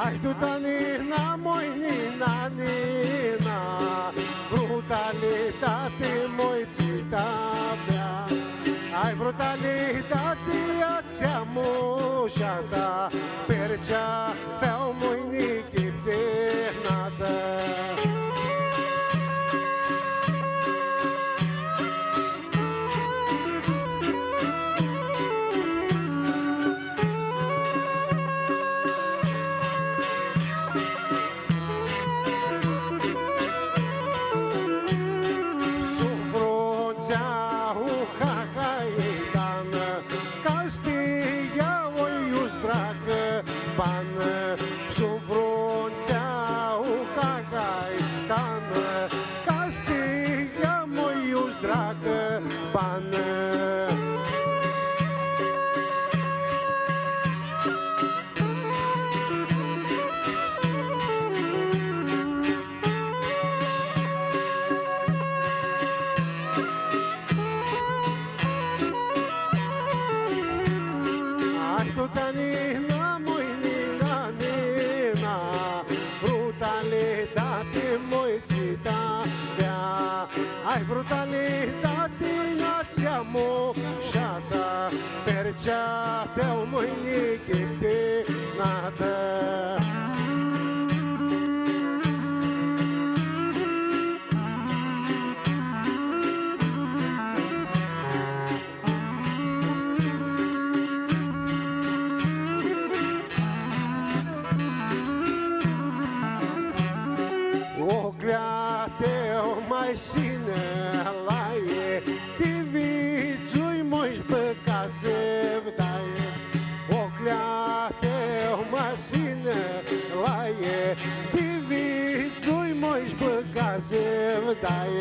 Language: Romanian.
Ai tu ta nina, moi nina, nina, brutalitate moi cita avea. Ai brutalitate ți-a moșata, percea pe-au moi nichip de nată. Sunt frunțea u cacaitană, Castiga moiuș dragă bană. Ai tu tanina, moi nina, nina, brutalitate moi cita avea. Ai brutalitate ți-a moșata, percea pe-au moi nichip de nată. O create-o mai sine la e, Diviciui moși băca se vdaie. O create-o mai sine la e, Diviciui moși băca se vdaie.